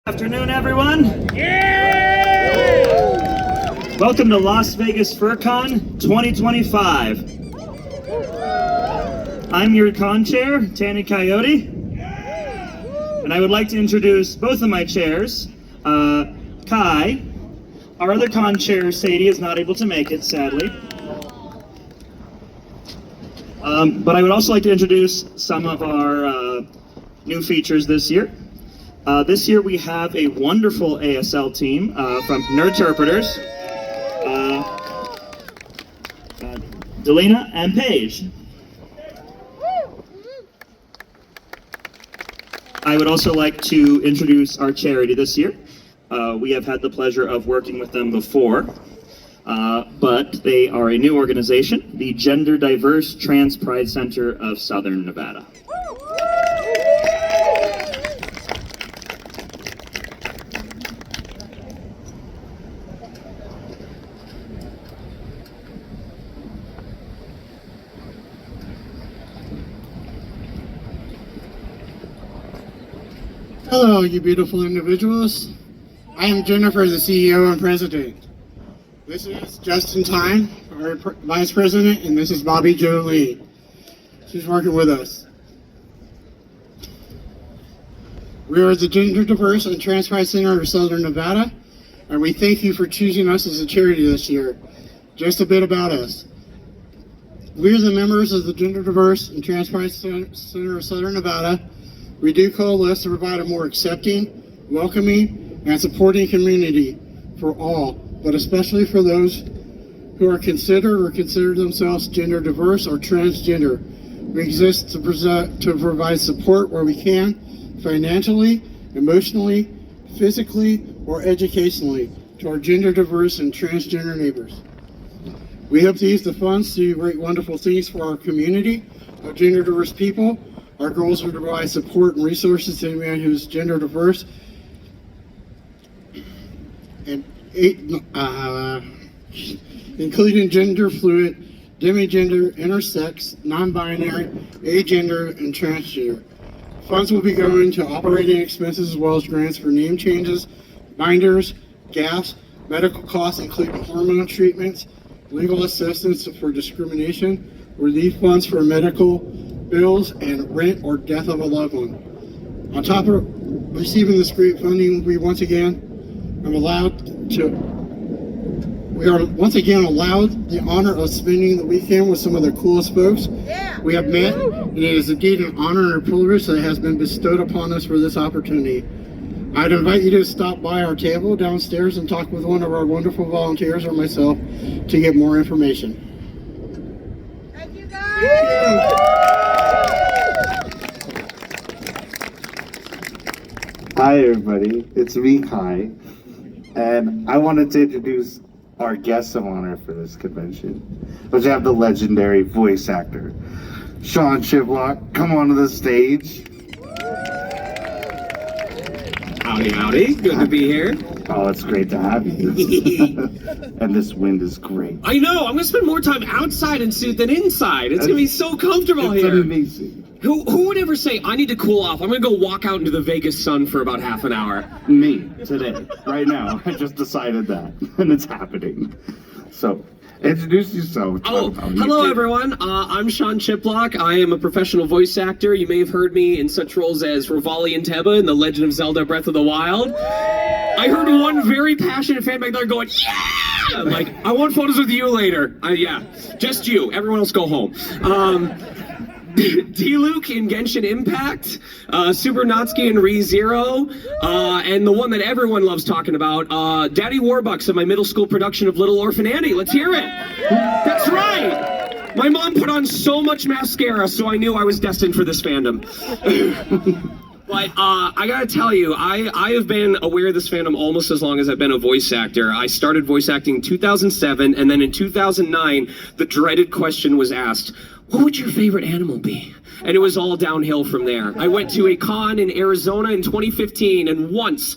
Afternoon, everyone. Yeah! Welcome to Las Vegas FurCon 2025. I'm your con chair, Tanny Coyote, and I would like to introduce both of my chairs. Kai, our other con chair, Sadie, is not able to make it, sadly. But I would also like to introduce some of our new features this year. This year we have a wonderful ASL team from Nerdterpreters, Delina and Paige. I would also like to introduce our charity this year. We have had the pleasure of working with them before, but they are a new organization, the Gender Diverse Trans Pride Center of Southern Nevada. Hello, you beautiful individuals. I am Jennifer, the CEO and President. This is Justin Time, our Vice President, and this is Bobby Jolie. She's working with us. We are the Gender Diverse and Trans Pride Center of Southern Nevada, and we thank you for choosing us as a charity this year. Just a bit about us. We are the members of the Gender Diverse and Trans Pride Center of Southern Nevada. We do coalesce to provide a more accepting, welcoming, and supporting community for all, but especially for those who are considered or consider themselves gender diverse or transgender. We exist to provide support where we can, financially, emotionally, physically, or educationally, to our gender diverse and transgender neighbors. We hope to use the funds to do great, wonderful things for our community of gender diverse people. Our goals are to provide support and resources to anyone who is gender diverse, and including gender fluid, demigender, intersex, non-binary, agender, and transgender. Funds will be going to operating expenses as well as grants for name changes, binders, gas, medical costs including hormone treatments, legal assistance for discrimination, relief funds for medical bills, and rent or death of a loved one. On top of receiving this great funding, we are once again allowed the honor of spending the weekend with some of the coolest folks we have met, and it is indeed an honor and a privilege that has been bestowed upon us for this opportunity. I'd invite you to stop by our table downstairs and talk with one of our wonderful volunteers or myself to get more information. Thank you, guys! Hi everybody, it's me, Kai, and I wanted to introduce our guest of honor for this convention, which I have the legendary voice actor, Sean Chiplock. Come onto the stage. Howdy, howdy. Good to be here. Oh, it's great to have you. And this wind is great. I know. I'm going to spend more time outside in suit than inside. It's going to be so comfortable it's here. Amazing. Who would ever say, I need to cool off? I'm going to go walk out into the Vegas sun for about half an hour. Me, today, right now. I just decided that, and it's happening. So, introduce yourself. Hello everyone. I'm Sean Chiplock. I am a professional voice actor. You may have heard me in such roles as Revali and Teba in The Legend of Zelda Breath of the Wild. I heard one very passionate fan back there going, yeah! Like, I want photos with you later. Yeah, just you. Everyone else go home. T-Luke in Genshin Impact, Super Natsuki in ReZero, and the one that everyone loves talking about, Daddy Warbucks in my middle school production of Little Orphan Annie. Let's hear it. That's right. My mom put on so much mascara, so I knew I was destined for this fandom. But I gotta tell you, I have been aware of this fandom almost as long as I've been a voice actor. I started voice acting in 2007, and then in 2009, the dreaded question was asked, what would your favorite animal be? And it was all downhill from there. I went to a con in Arizona in 2015, and once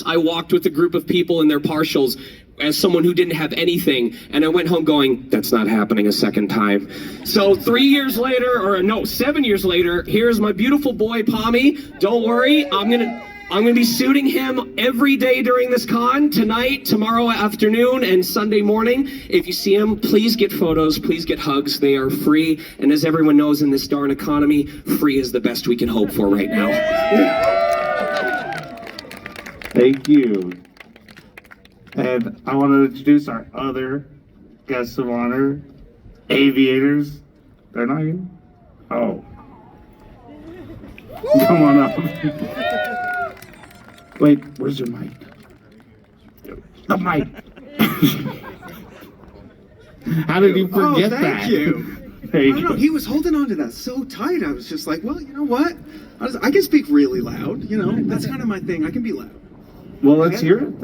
I walked with a group of people in their partials as someone who didn't have anything, and I went home going, that's not happening a second time. So 7 years later, here's my beautiful boy, Pommy. Don't worry, I'm gonna I'm going to be suiting him every day during this con, tonight, tomorrow afternoon, and Sunday morning. If you see him, please get photos, please get hugs. They are free. And as everyone knows in this darn economy, free is the best we can hope for right now. Thank you. And I want to introduce our other guests of honor, aviators. They're not here? Oh. Come on up. Wait, where's your mic? The mic. How did you forget that? Thank you. There you I don't go. know, he was holding on to that so tight. I was just like, well, you know what? I can speak really loud, you know, that's kind of my thing. I can be loud. Well, let's hear it.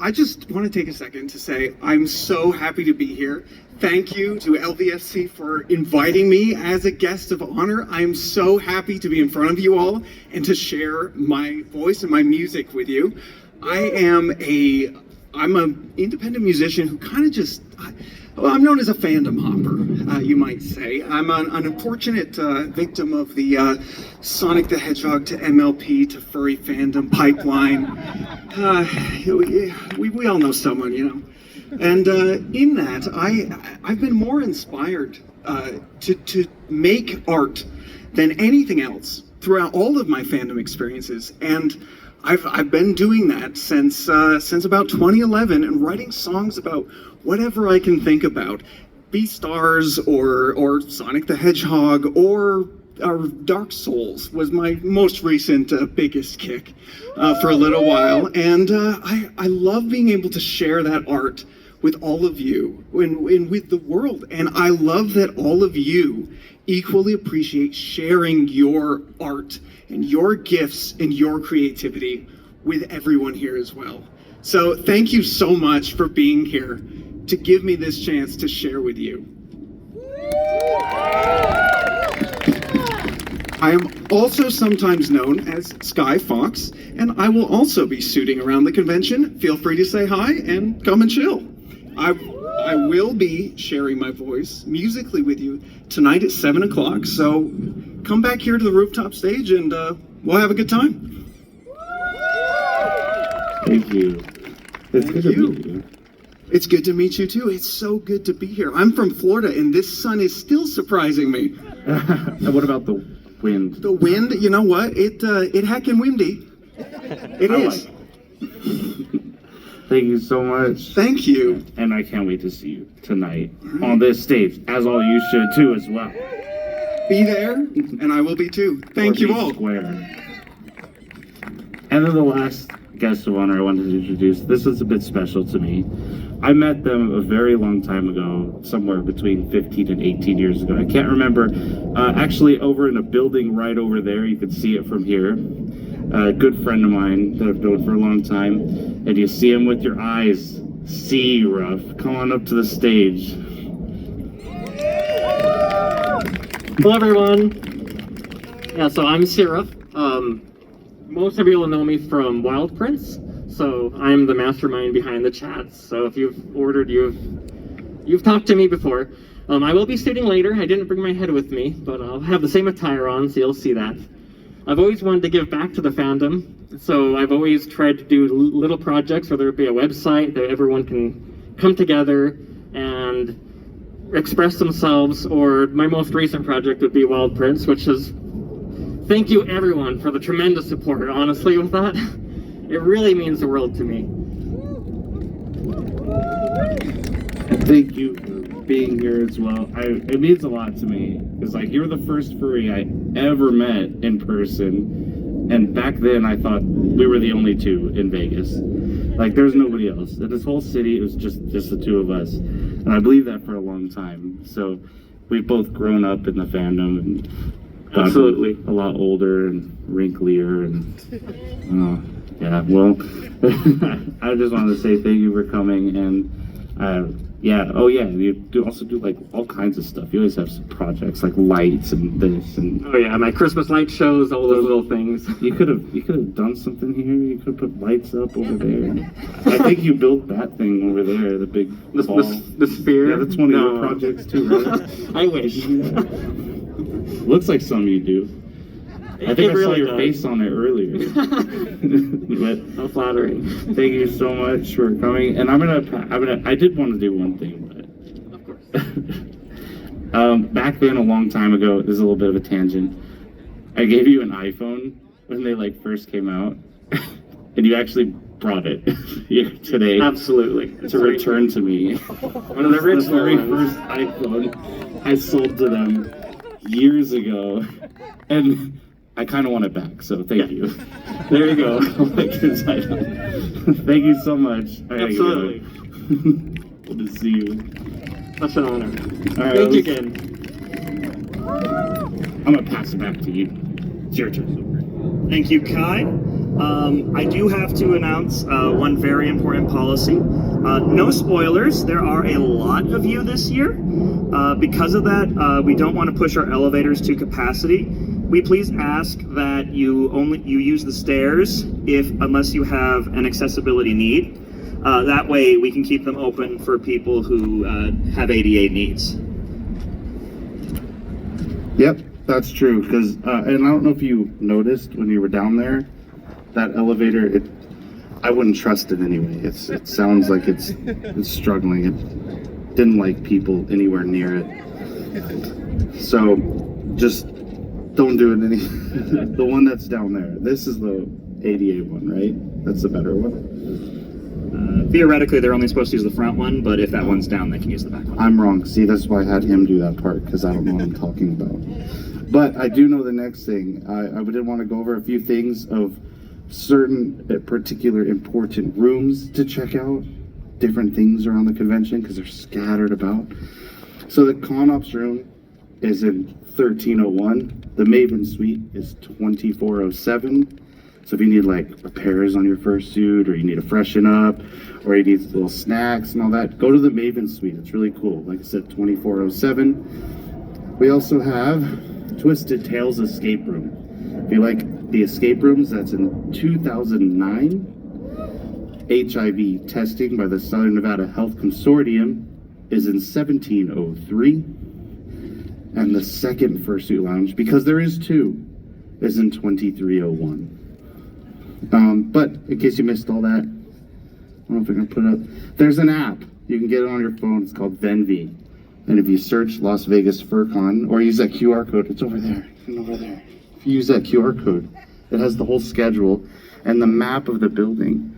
I just want to take a second to say I'm so happy to be here. Thank you to LVFC for inviting me as a guest of honor. I'm so happy to be in front of you all and to share my voice and my music with you. I'm an independent musician who kind of just, I'm known as a fandom hopper, you might say. I'm an unfortunate victim of the Sonic the Hedgehog to MLP to furry fandom pipeline. We all know someone, you know. And in that, I've been more inspired to make art than anything else throughout all of my fandom experiences. And I've been doing that since about 2011 and writing songs about whatever I can think about. Beastars or Sonic the Hedgehog or Dark Souls was my most recent biggest kick for a little while. And I love being able to share that art with all of you and with the world. And I love that all of you equally appreciate sharing your art and your gifts and your creativity with everyone here as well. So thank you so much for being here to give me this chance to share with you. I am also sometimes known as Sky Fox, and I will also be suiting around the convention. Feel free to say hi and come and chill. I will be sharing my voice musically with you tonight at 7 o'clock, so come back here to the rooftop stage and we'll have a good time. Thank you. It's good to meet you. It's good to meet you too. It's so good to be here. I'm from Florida and this sun is still surprising me. And what about the wind? The wind, you know what? It heckin' windy. It is. Thank you so much. Thank you. And I can't wait to see you tonight on this stage, as all you should too as well. Be there, and I will be too. Thank you all. Square. And then the last guest of honor I wanted to introduce, this is a bit special to me. I met them a very long time ago, somewhere between 15 and 18 years ago. I can't remember. Actually, over in a building right over there, you can see it from here. A good friend of mine that I've known for a long time. And you see him with your eyes. Saraf, come on up to the stage. Hello everyone. Yeah, so I'm Saraf. Most of you will know me from Wild Prince, so I'm the mastermind behind the chats. So if you've ordered, you've talked to me before. I will be sitting later. I didn't bring my head with me, but I'll have the same attire on, so you'll see that. I've always wanted to give back to the fandom, so I've always tried to do little projects, whether it be a website that everyone can come together and express themselves, or my most recent project would be Wild Prince, which is, thank you everyone for the tremendous support, honestly, with that. It really means the world to me. Thank you for being here as well. It means a lot to me, because like you're the first furry I ever met in person, and back then I thought we were the only two in Vegas. Like there's nobody else. In this whole city, it was just the two of us. And I believe that for a long time. So we've both grown up in the fandom and Absolutely. a lot older and wrinklier and yeah, well, I just wanted to say thank you for coming and yeah, oh yeah, you also do like all kinds of stuff. You always have some projects like lights and this and Oh yeah, my Christmas light shows, all those little things. you could have done something here. You could have put lights up over there. I think you built that thing over there, the big ball. The sphere? Yeah, that's one of your projects too, right? I wish. Looks like something you do. I think I saw your face on it earlier. But No flattering. thank you so much for coming. And I did want to do one thing, but Of course. back then, a long time ago, this is a little bit of a tangent. I gave you an iPhone when they like first came out, and you actually brought it here today. Absolutely. To return to me. One of the The very original ones. first iPhone I sold to them years ago, and I kind of want it back. So thank you. There you go. Thank you so much. I gotta get Absolutely. going. Good to see you. Such an honor. All right, Thank you let's- again. I'm gonna pass it back to you. It's your turn. Thank you, Kai. I do have to announce one very important policy. No spoilers. There are a lot of you this year. Because of that, we don't want to push our elevators to capacity. We please ask that you use the stairs unless you have an accessibility need. That way, we can keep them open for people who have ADA needs. Yep, that's true. Because, and I don't know if you noticed when you were down there, that elevator. I wouldn't trust it anyway. It sounds like it's struggling. It didn't like people anywhere near it. So, just don't do it any. The one that's down there. This is the ADA one, right? That's the better one. Theoretically, they're only supposed to use the front one, but if that one's down, they can use the back one. I'm wrong. See, that's why I had him do that part, because I don't know what I'm talking about. But I do know the next thing. I did want to go over a few things of certain particular important rooms to check out, different things around the convention, because they're scattered about. So the ConOps room is in 1301. The Maven Suite is 2407. So if you need like repairs on your fursuit, or you need to freshen up, or you need little snacks and all that, go to the Maven Suite. It's really cool. Like I said, 2407. We also have Twisted Tales Escape Room. If you like the escape rooms, that's in 2009. HIV testing by the Southern Nevada Health Consortium is in 1703. And the second fursuit lounge, because there is two, is in 2301. But in case you missed all that, I don't know if I can put it up. There's an app. You can get it on your phone. It's called Venvi. And if you search Las Vegas FurCon or use that QR code, it's over there and over there. If you use that QR code, it has the whole schedule and the map of the building,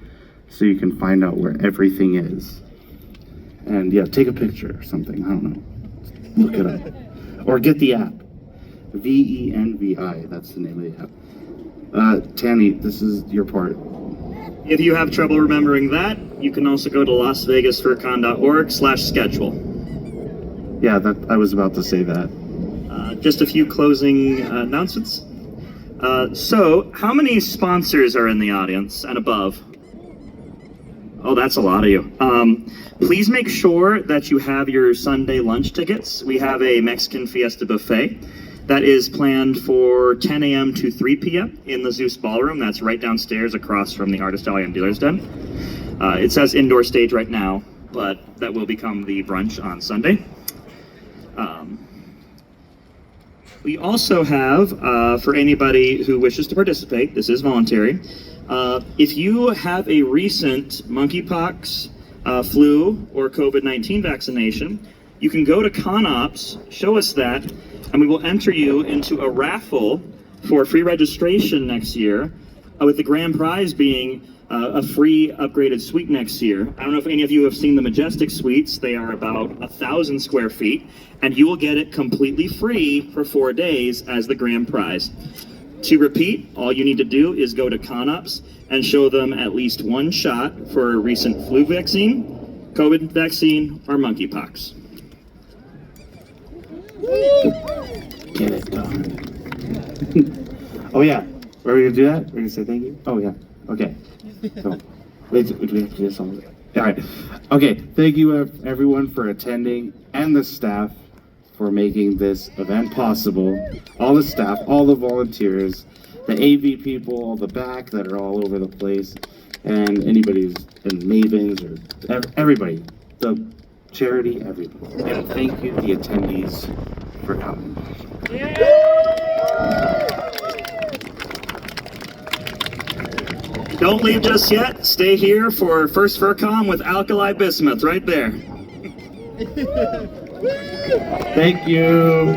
so you can find out where everything is. And yeah, take a picture or something. I don't know. Look it up. Or get the app. VENVI. That's the name of the app. Tanny, this is your part. If you have trouble remembering that, you can also go to lasvegasfurcon.org/schedule. Yeah, I was about to say that. Just a few closing announcements. So, how many sponsors are in the audience and above? Oh, that's a lot of you. Please make sure that you have your Sunday lunch tickets. We have a Mexican Fiesta buffet that is planned for 10 a.m. to 3 p.m. in the Zeus Ballroom. That's right downstairs across from the Artist Alley and Dealer's Den. It says indoor stage right now, but that will become the brunch on Sunday. We also have, for anybody who wishes to participate, this is voluntary, if you have a recent monkeypox, flu, or COVID-19 vaccination, you can go to ConOps, show us that, and we will enter you into a raffle for free registration next year, with the grand prize being a free upgraded suite next year. I don't know if any of you have seen the Majestic Suites. They are about 1,000 square feet, and you will get it completely free for 4 days as the grand prize. To repeat, all you need to do is go to ConOps and show them at least one shot for a recent flu vaccine, COVID vaccine, or monkeypox. Get it done. Oh yeah, are we gonna do that? We're gonna say thank you? Oh yeah, okay. So, wait, do we have to do this all? All right. Okay, thank you everyone for attending, and the staff for making this event possible. All the staff, all the volunteers, the AV people, all the back that are all over the place, and anybody who's in Mavens, or everybody, the charity, everybody. And thank you, the attendees, for coming. Don't leave just yet. Stay here for First FurCon with Alkali Bismuth right there. Thank you.